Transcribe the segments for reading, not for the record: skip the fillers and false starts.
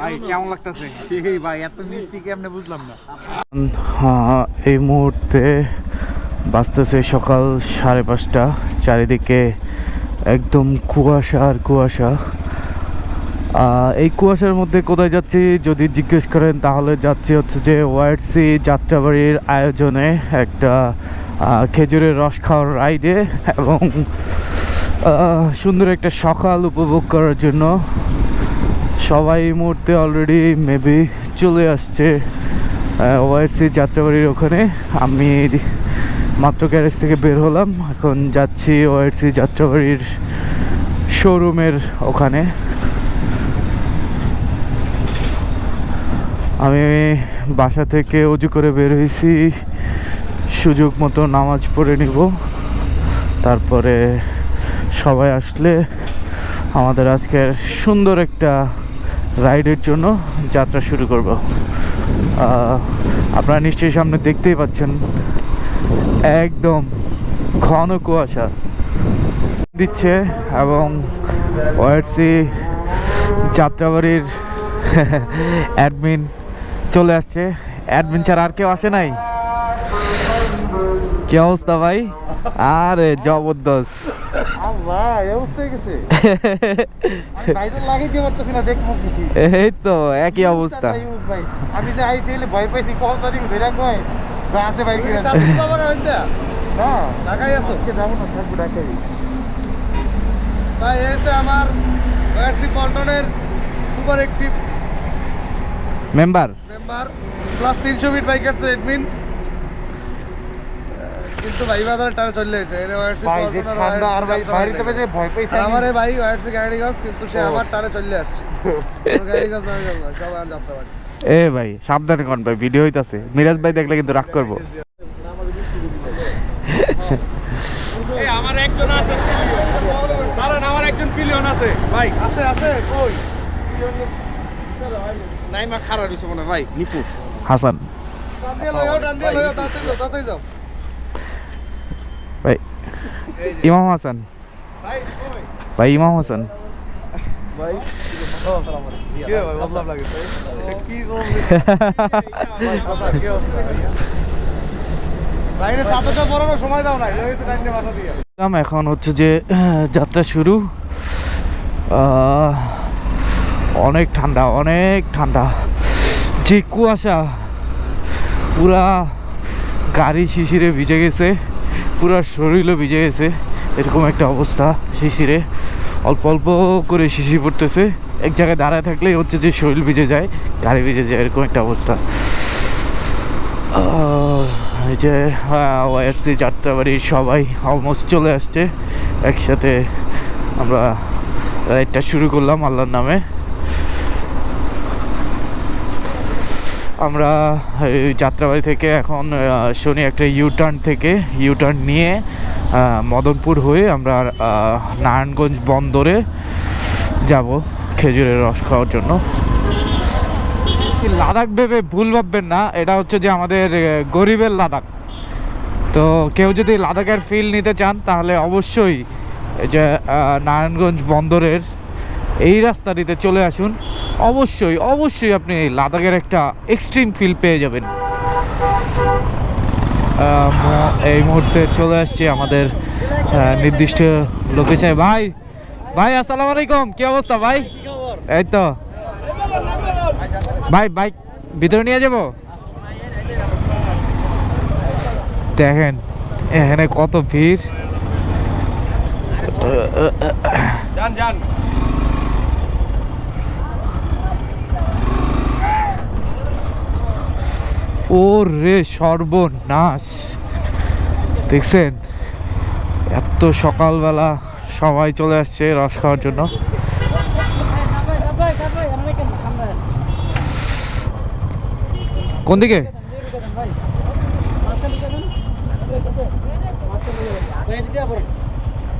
ভাই কেমন লাগতেছে? ভাই এত মিষ্টি কেমনে বুঝলাম না। এই মুহূর্তে বাজতেছে সকাল 5:30। চারিদিকে একদম কুয়াশা আর কুয়াশা। এই কুয়াশার মধ্যে কোথায় যাচ্ছি যদি জিজ্ঞেস করেন তাহলে যাচ্ছি হচ্ছে যে ওয়াইডসি যাত্রাবাড়ির আয়োজনে একটা খেজুরের রস খাওয়ার রাইডে এবং সুন্দর একটা সকাল উপভোগ করার জন্য। সবাই এই মুহূর্তে অলরেডি মেবি চলে আসছে ওয়াইডসি যাত্রাবাড়ির ওখানে। আমি মাত্র গ্যারেজ থেকে বের হলাম, এখন যাচ্ছি ওয়াইডসি যাত্রাবাড়ির শোরুমের ওখানে। আমি বাসা থেকে উজু করে বের হয়েছি, সুযোগ মতো নামাজ পড়ে নিব, তারপরে সবাই আসলে আমাদের আজকের সুন্দর একটা রাইডের জন্য যাত্রা শুরু করব। আপনারা নিশ্চয়ই সামনে দেখতেই পাচ্ছেন একদম ঘন কুয়াশা দিচ্ছে এবং ওয়াইডসি যাত্রাবাড়ির অ্যাডমিন চলে আসছে। অ্যাডমিন ছাড়া আর কেউ আসে নাই। কি অবস্থা ভাই? আরে জবরদস্ত। এই তো একই অবস্থা। আমি যে আইতে ভয় পাইছি কল তারিখ ধরে কয় আছে বাইরে না ঢাকায় আছো যাবো না, থাকবো ঢাকায়। ভাই এসে আমার ওয়াইডসি পল্টনের super active member plus 300 feet bikers admin, কিন্তু ভাই বাজারে টানে চলে এসেছে। এর ওয়াইডসি পল্টনের ঠান্ডা আর ভাই বাইরে থেকে যে ভয় পাইছে আমার এই ভাই ওয়াইডসি গাড়িগঞ্জ, কিন্তু সে আমার টানে চলে আসছে। গাড়িগঞ্জ মানে সব যাত্রা বাড়ি। এ ভাই সাবধানে কোন ভাই, ভিডিও হইতাছে। মিরাজ ভাই দেখলে কিন্তু রাগ করবো। এই আমার একজন আছে, কারণ আমার একজন পিলিয়ন আছে ভাই। আছে কই নাই মা খারাপ হইছে মনে ভাই। নিপু হাসান ডান দিয়ে লইও তাতেই যাও ভাই। ইমাম হাসান ভাই, ইমাম হাসান ভাই। ও আসসালামু আলাইকুম। কি ভাই বদলাম লাগে ভাই, এটা কি জোন ভাই? আচ্ছা কি অবস্থা ভাই? রে সাতটা পড়ানোর সময় দাও না, এই তো টাইম দিয়ে বাসা দিয়ে। এখন হচ্ছে যে যাত্রা শুরু। অনেক ঠান্ডা, যে কুয়াশা পুরা গাড়ি শিশিরে ভিজে গেছে, পুরা শরীরও ভিজে গেছে। এরকম একটা অবস্থা, শিশিরে অল্প অল্প করে শিশির পড়তেছে। এক জায়গায় দাঁড়ায় থাকলেই হচ্ছে যে শরীর ভিজে যায়, গাড়ি ভিজে যায়, এরকম একটা অবস্থা। এই যে ওয়াইডসি যাত্রাবাড়ির সবাই অলমোস্ট চলে আসছে। একসাথে আমরা রাইডটা শুরু করলাম আল্লাহর নামে। আমরা এই যাত্রাবাড়ি থেকে এখন শনি একটা ইউটার্ন নিয়ে মদনপুর হয়ে আমরা নারায়ণগঞ্জ বন্দরে যাব খেজুরের রস খাওয়ার জন্য। লাদাখ ভেবে ভুল ভাববেন না, এটা হচ্ছে যে আমাদের গরিবের লাদাখ। তো কেউ যদি লাদাখের ফিল নিতে চান তাহলে অবশ্যই এই যে নারায়ণগঞ্জ বন্দরের এই রাস্তাটিতে চলে আসুন। অবশ্যই আপনি লাদাখের একটা এক্সট্রিম ফিল পেয়ে যাবেন। এই মুহূর্তে চলে আসছি আমাদের নির্দিষ্ট লোকেশনে। ভাই আসসালামু আলাইকুম, কি অবস্থা ভাই? এই তো ভাই, বাইক ভিতরে নিয়ে যাব। দেখেন এখানে কত ভিড়। যান ও রে সর্বনাশ, দেখছেন এত সকালবেলা সবাই চলে আসছে রস খাওয়ার জন্য। কোন দিকে?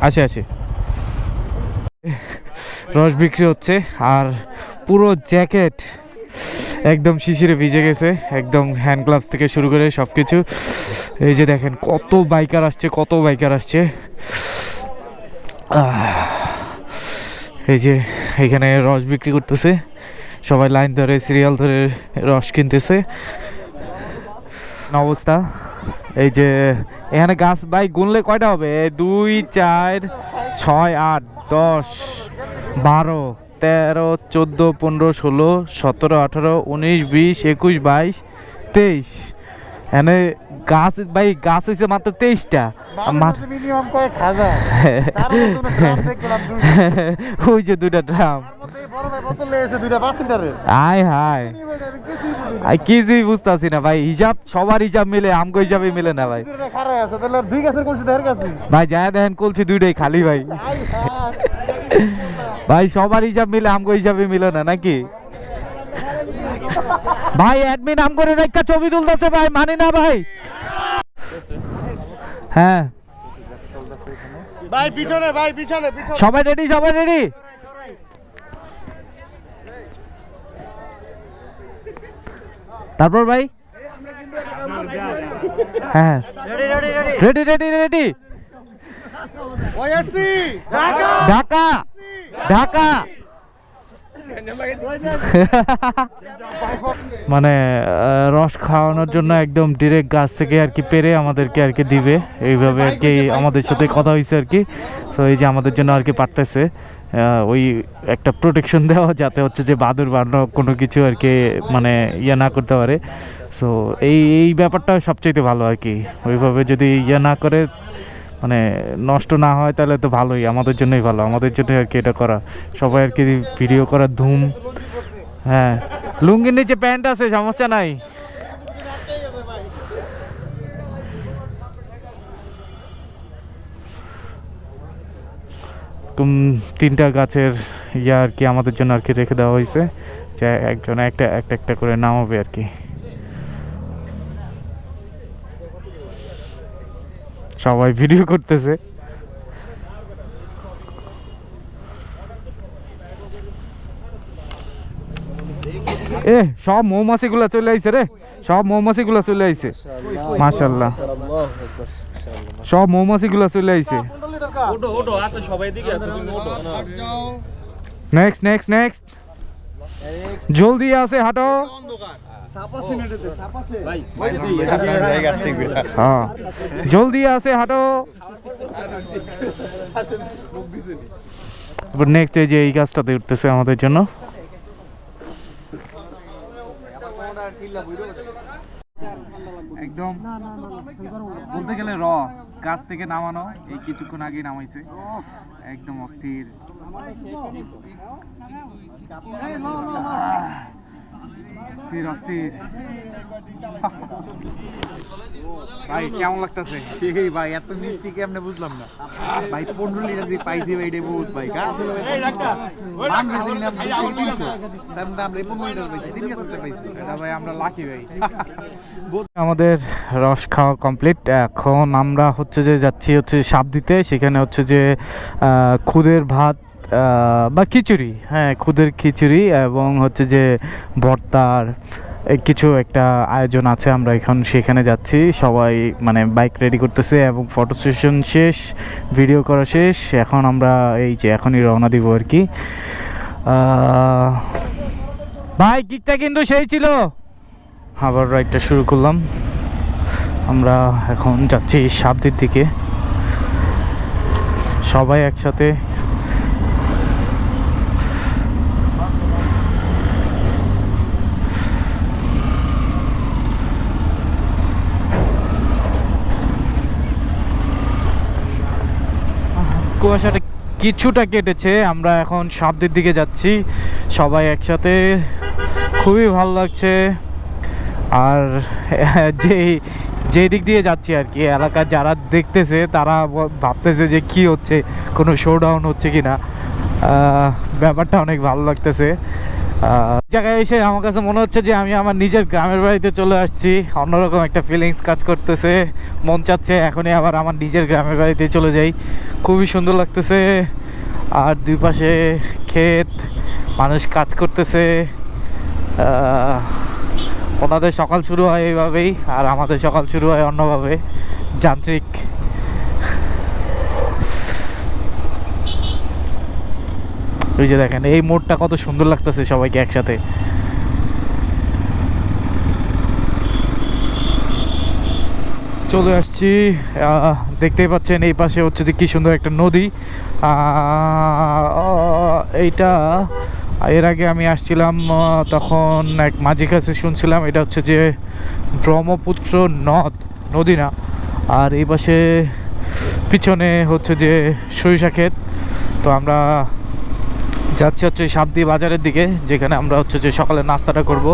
আছে রস বিক্রি হচ্ছে, আর পুরো জ্যাকেট একদম শিশিরে ভিজে গেছে, একদম হ্যান্ড গ্লাভস থেকে শুরু করে সব কিছু। এই যে দেখেন কত বাইকার আসছে। এই যে এখানে রস বিক্রি করতেছে সবাই লাইন ধরে সিরিয়াল ধরে রস কিনতেছে অবস্থা। এই যে এখানে গাছ ভাই গুনলে কয়টা হবে? 2 4 6 8 10 12 13 14 15 16 17 18 19 20 21 22 23 এখানে গাছ ভাই গাছ হয়েছে মাত্র 23টা। ওই যে 2টা ড্রাম আয় হায় কিছু বুঝতেছি না ভাই, হিসাব সবার হিসাব মিলে আমগো হিসাবে মিলে না ভাই। ভাই যা দেখেন কলছি 2টাই খালি ভাই। ভাই সবার হিসাব মিলে আমগো হিসাবে মিলে না নাকি ভাই? অ্যাডমিন আম করে রেখা ছবি তুলতেছে ভাই, মানি না ভাই। হ্যাঁ ভাই পিছনে, ভাই পিছনে সবাই রেডি, সবাই রেডি। তারপর ভাই হ্যাঁ ready ready ready. Dhaka Dhaka মানে রস খাওয়ানোর জন্য একদম ডিরেক্ট গাছ থেকে আর কি পেরে আমাদেরকে আর কি দিবে, এইভাবে আর কি আমাদের সাথে কথা হয়েছে আর কি। তো এই যে আমাদের জন্য আর কি পারতেছে ওই একটা প্রোটেকশন দেওয়া, যাতে হচ্ছে যে বাদুর বানো কোনো কিছু আর কি মানে ইয়ে না করতে পারে। সো এই ব্যাপারটা সবচেয়ে ভালো আর কি, ওইভাবে যদি ইয়ে না করে মানে নষ্ট না হয় তাহলে তো ভালোই, আমাদের জন্যই ভালো, আমাদের জন্য আর কি এটা করা। সবাই আর কি ভিডিও করার ধুম। হ্যাঁ লুঙ্গির নিচে প্যান্ট আছে, সমস্যা নাই। তিনটা গাছের ইয়া আর কি আমাদের জন্য আর কি রেখে দেওয়া হয়েছে, যে একজন একটা একটা করে নামাবে আর কি। সবাই ভিডিও করতেছে। এ সব মৌমাছিগুলা চলে আইছে রে, সব মৌমাছিগুলা চলে আইছে, মাশাআল্লাহ সব মৌমাছিগুলা চলে আইছে। নেক্সট নেক্সট নেক্সট, জলদি আছে হাঁটো। হ্যাঁ জলদি আছে হাঁটো। নেক্সট এই যে এই গাছটাতে উঠতেছে আমাদের জন্য। একদম বলতে গেলে র গাছ থেকে নামানো, এই কিছুক্ষণ আগে নামাইছে, একদম অস্থির। অস্থির অস্থির ভাই, কেমন লাগতেছে ভাই? এত মিষ্টি কেমনে বুঝলাম না ভাই। 15 লিটার দিয়ে পাইছি ভাই, এটা বহুত ভাই। গাছ হলো ভাই আমরা লাকি ভাই। আমাদের রস খাওয়া কমপ্লিট। এখন আমরা হচ্ছে যে যাচ্ছি হচ্ছে সাপ দিতে, সেখানে হচ্ছে যে খুদের ভাত বা খিচুড়ি, হ্যাঁ খুদের খিচুড়ি এবং হচ্ছে যে ভর্তার কিছু একটা আয়োজন আছে। আমরা এখন সেখানে যাচ্ছি, সবাই মানে বাইক রেডি করতেছে এবং ফটো সেশন শেষ, ভিডিও করা শেষ। এখন আমরা এই যে এখনই রওনা দিব আর কি। ভাই কিকটা কিন্তু সেই ছিল। আবার রাইডটা শুরু করলাম। আমরা এখন যাচ্ছি সাবদির দিকে, সবাই একসাথে। কুয়াশাটা কিছুটা কেটেছে, আমরা এখন সাবদির দিকে যাচ্ছি সবাই একসাথে, খুবই ভালো লাগছে। আর যে দিক দিয়ে যাচ্ছি আর কি, এলাকার যারা দেখতেছে তারা ভাবতেছে যে কি হচ্ছে, কোনো শোডাউন হচ্ছে কিনা। ব্যাপারটা অনেক ভালো লাগতেছে। জায়গায় এসে আমার কাছে মনে হচ্ছে যে আমি আমার নিজের গ্রামের বাড়িতে চলে আসছি, অন্যরকম একটা ফিলিংস কাজ করতেছে। মন চাচ্ছে এখনই আবার আমার নিজের গ্রামের বাড়িতে চলে যাই, খুবই সুন্দর লাগতেছে। আর দুই পাশে ক্ষেত, মানুষ কাজ করতেছে। ওনাদের সকাল শুরু হয় এইভাবেই, আর আমাদের সকাল শুরু হয় অন্যভাবে, যান্ত্রিক। ওই যে দেখেন এই মোড়টা কত সুন্দর লাগতেছে সবাইকে একসাথে। চলে আসছি, দেখতেই পাচ্ছেন এই পাশে হচ্ছে যে কি সুন্দর একটা নদী। এইটা এর আগে আমি আসছিলাম, তখন এক মাঝির কাছে শুনছিলাম এটা হচ্ছে যে ব্রহ্মপুত্র নদী না, আর এই পাশে পিছনে হচ্ছে যে সরিষা ক্ষেত। তো আমরা যাচ্ছি হচ্ছে সাবদি বাজারের দিকে, যেখানে আমরা হচ্ছে যে সকালে নাস্তাটা করব,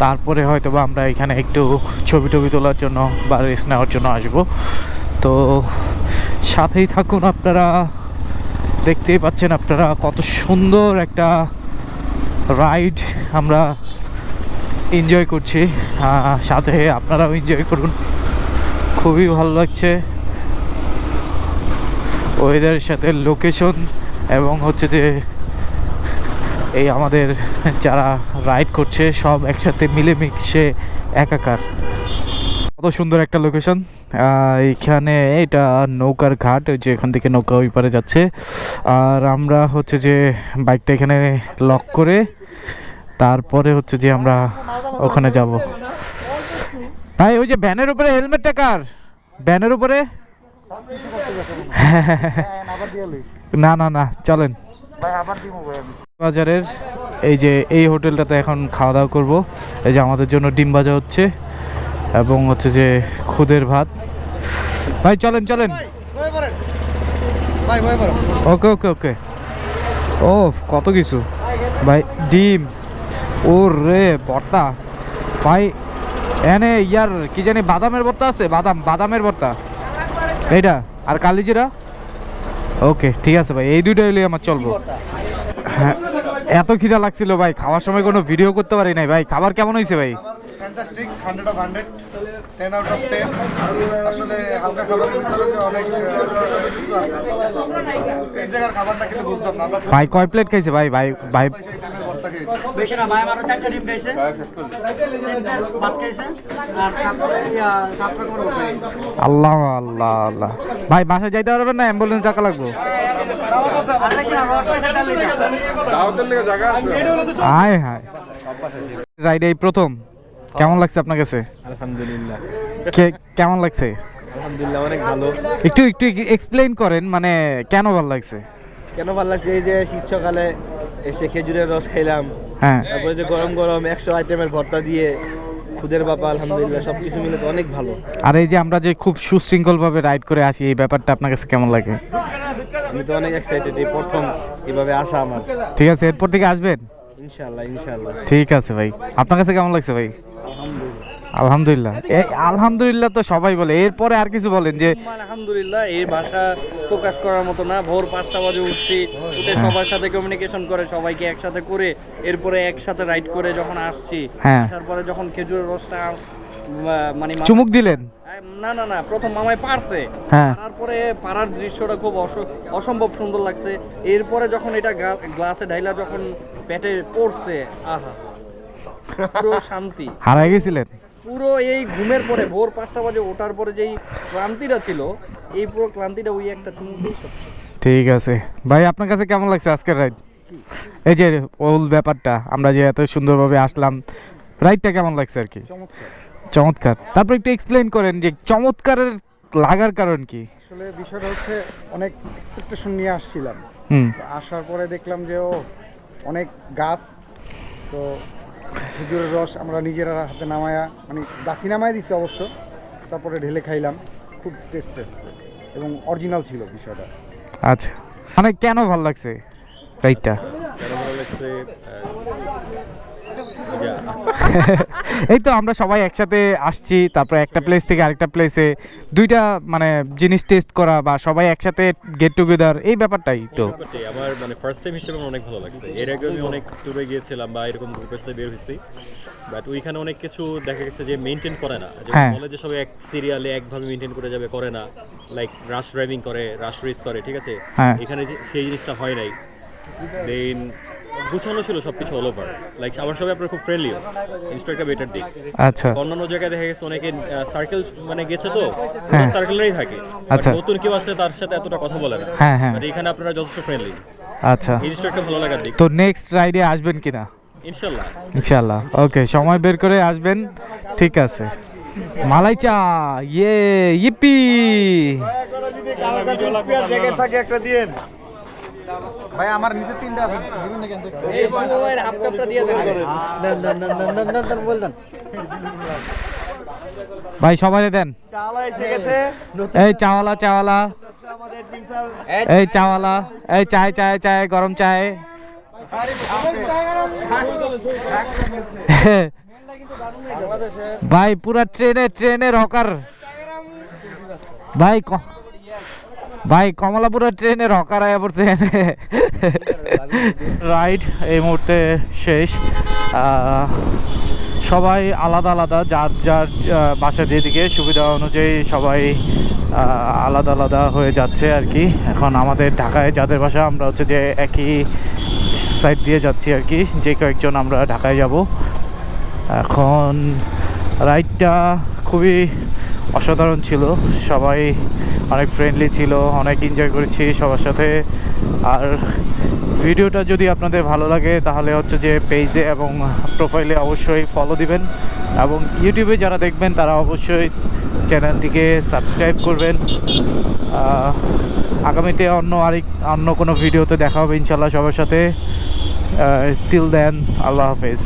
তারপরে হয়তো বা আমরা এখানে একটু ছবি টবি তোলার জন্য বা রেস্ট নেওয়ার জন্য আসব। তো সাথেই থাকুন আপনারা, দেখতেই পাচ্ছেন আপনারা কত সুন্দর একটা রাইড আমরা এনজয় করছি, সাথে আপনারাও এনজয় করুন। খুবই ভালো লাগছে ওয়েদারের সাথে লোকেশন, এবং হচ্ছে যে এই আমাদের যারা রাইড করছে সব একসাথে মিলেমিশে একাকার। কত সুন্দর একটা লোকেশন। এইখানে এটা নৌকার ঘাট, ওই যে এখান থেকে নৌকা ওই পারে যাচ্ছে, আর আমরা হচ্ছে যে বাইকটা এখানে লক করে তারপরে হচ্ছে যে আমরা ওখানে যাব। ভাই ওই যে ভ্যানের উপরে হেলমেটটা কার? ভ্যানের উপরে না না না, চলেন বাজারের এই যে এই হোটেলটাতে এখন খাওয়া দাওয়া করবো। এই যে আমাদের জন্য ডিম ভাজা হচ্ছে এবং হচ্ছে যে খুদের ভাত। ভাই চলেন চলেন, ওকে ওকে ওকে। ও কত কিছু ভাই, ডিম, ও রে ভর্তা ভাই, এনে ইয়ার কি জানি বাদামের ভর্তা আছে, বাদামের ভর্তা এইটা, আর কালিজিরা। ওকে ঠিক আছে ভাই, এই দুইটা হইলে আমার চলবো। হ্যাঁ এত খিদা লাগছিল ভাই, খাওয়ার সময় কোনো ভিডিও করতে পারি নাই ভাই। খাবার কেমন হয়েছে ভাই? Fantastic, 100 of 100, 10 out of 10। আসলে হালকা খাবারের ভিতরে যে অনেক কিছু আছে, এই জায়গার খাবারটা কিন্তু বুঝলাম না। ভাই কয় প্লেট খাইছে ভাই? ভাই ভাই বেশি না ভাই, আমারও 4টা ডিম খাইছে, 3টা ভাত খাইছে, আর 7 রকমের ভাত খাইছে। আল্লাহ আল্লাহ আল্লাহ। ভাই বাসায় যাইতে পারবেন না? অ্যাম্বুলেন্স ডাকা লাগবো। আর বেশি না, রস খাইছে 4 লিটার। হায় হায়, রাইড এই প্রথম, কেমন লাগছে আপনার কাছে? আলহামদুলিল্লাহ, কেমন লাগছে? আলহামদুলিল্লাহ অনেক ভালো। একটু একটু এক্সপ্লেইন করেন, মানে কেন ভালো লাগছে? কেন ভালো লাগছে? এই যে শীত সকালে এসে খেজুরের রস খাইলাম, হ্যাঁ তারপরে যে গরম গরম 100 আইটেমের ভর্তা দিয়ে খুদের বাবা, আলহামদুলিল্লাহ সবকিছু মিলে তো অনেক ভালো। আর এই যে আমরা যে খুব সুশৃঙ্খল ভাবে রাইড করে আসি, এই ব্যাপারটা আপনার কাছে কেমন লাগে? আমি তো অনেক এক্সাইটেড, এই প্রথম এভাবে আসা আমার। ঠিক আছে, এরপর থেকে আসবেন ইনশাআল্লাহ ইনশাআল্লাহ। ঠিক আছে ভাই, আপনার কাছে কেমন লাগছে ভাই? আলহামদুলিল্লাহ। এই আলহামদুলিল্লাহ তো সবাই বলে, এরপরে আর কিছু বলেন যে আলহামদুলিল্লাহ, এই ভাষা প্রকাশ করার মতো না। ভোর 5টা বাজে উঠছি, উঠে সবার সাথে কমিউনিকেশন করে, সবাইকে একসাথে করে, এরপরে একসাথে রাইড করে যখন আসছি, হ্যাঁ। আসার পরে যখন খেজুরের রসটা মানে চুমুক দিলেন? না না না, প্রথম মামায় পারছে, হ্যাঁ। তারপরে পাড়ার দৃশ্যটা খুব অসম্ভব সুন্দর লাগছে। এরপরে যখন এটা গ্লাসে ঢাইলা যখন পেটে পড়ছে, আহা পুরো শান্তি। হারাই গেছিলেন পুরো এই ঘুমের পরে ভোর 5টা বাজে ওঠার পরে যেই ক্লান্তিটা ছিল, এই পুরো ক্লান্তিটা ওই একটা চুমুকেই সত্যি। ঠিক আছে ভাই, আপনার কাছে কেমন লাগছে আজকের রাইড? এই যে ওল ব্যাপারটা, আমরা যে এত সুন্দরভাবে আসলাম, রাইডটা কেমন লাগছে আর কি? চমৎকার। তারপর একটু এক্সপ্লেইন করেন যে চমৎকারের লাগার কারণ কি? আসলে বিষয়টা হচ্ছে অনেক এক্সপেকটেশন নিয়ে আসছিলাম, হুম, তো আসার পরে দেখলাম যে অনেক গাছ, তো খেজুরের রস আমরা নিজেরা হাতে নামায়া, মানে গাছি নামায় দিচ্ছি অবশ্য, তারপরে ঢেলে খাইলাম, খুব টেস্টেড এবং অরিজিনাল ছিল বিষয়টা। আচ্ছা, মানে কেন ভালো লাগছে রাইডটা? এই তো আমরা সবাই একসাথে আসছি, তারপর একটা প্লেস থেকে আরেকটা প্লেসে দুইটা মানে জিনিস টেস্ট করা, বা সবাই একসাথে গেট টুগেদার, এই ব্যাপারটাই তো আমার মানে ফার্স্ট টাইম হিসেবে আমার অনেক ভালো লাগছে। এর আগে আমি অনেক ট্যুরে গিয়েছিলাম বা এরকম গ্রুপের সাথে বের হয়েছি, বাট ওইখানে অনেক কিছু দেখা গেছে যে মেনটেন করে না, যে হ্যাঁ। বলে যে সবাই এক সিরিয়ালে একভাবে মেনটেন করে যাবে, করে না, লাইক রাশ ড্রাইভিং করে, রাশ রেস করে, ঠিক আছে। হ্যাঁ। এখানে সেই জিনিসটা হয় নাই। দেন গুছানো ছিল সবকিছু অল ওভার, লাইক আমার সবাই আপনার খুব ফ্রেন্ডলিও, জিনিসটা একটা বেটার দিক। আচ্ছা অন্যান্য জায়গায় দেখা গেছে অনেকে সার্কেল মানে গেছে তো হ্যাঁ। সার্কেলেই থাকে, আচ্ছা। নতুন কেউ আসলে তার সাথে এতটা কথা বলে না, হ্যাঁ হ্যাঁ বাট এখানে আপনারা যথেষ্ট ফ্রেন্ডলি। আচ্ছা, এই জিনিসটা একটা ভালো লাগার দিক। তো নেক্সট রাইডে আসবেন কিনা? ইনশাল্লাহ। ইনশাল্লাহ, ওকে, সময় বের করে আসবেন। ঠিক আছে, মালাই চা, ইয়ে ইপি। থাকে একটা দিয়েন ভাই, আমার নিচে 3টা আছে, দিবেন না কেন? এই ভাইয়ের হাফ কাপটা দিয়ে দেন। দেন বললেন ভাই সবাই দেন। চালা এসে গেছে। এই চাওয়ালা, চাওয়ালা, এই চাওয়ালা, এই চায় চায় চায়, গরম চায়। ভাই পুরা ট্রেনে রকার ভাই, ভাই কমলাপুরের ট্রেনে রকার আয়া পড়ছে। রাইড এই মুহূর্তে শেষ। সবাই আলাদা আলাদা, যার যার বাসা যেদিকে সুবিধা অনুযায়ী সবাই আলাদা আলাদা হয়ে যাচ্ছে আর কি। এখন আমাদের ঢাকায় যাদের বাসা, আমরা হচ্ছে যে একই সাইড দিয়ে যাচ্ছি আর কি, যে কয়েকজন আমরা ঢাকায় যাব। এখন রাইডটা খুবই অসাধারণ ছিল, সবাই অনেক ফ্রেন্ডলি ছিল, অনেক এনজয় করেছি সবার সাথে। আর ভিডিওটা যদি আপনাদের ভালো লাগে তাহলে হচ্ছে যে পেজে এবং প্রোফাইলে অবশ্যই ফলো দিবেন, এবং ইউটিউবে যারা দেখবেন তারা অবশ্যই চ্যানেলটিকে সাবস্ক্রাইব করবেন। আগামীতে অন্য কোনো ভিডিওতে দেখা হবে ইনশাল্লাহ সবার সাথে। টিল দেন, আল্লাহ হাফেজ।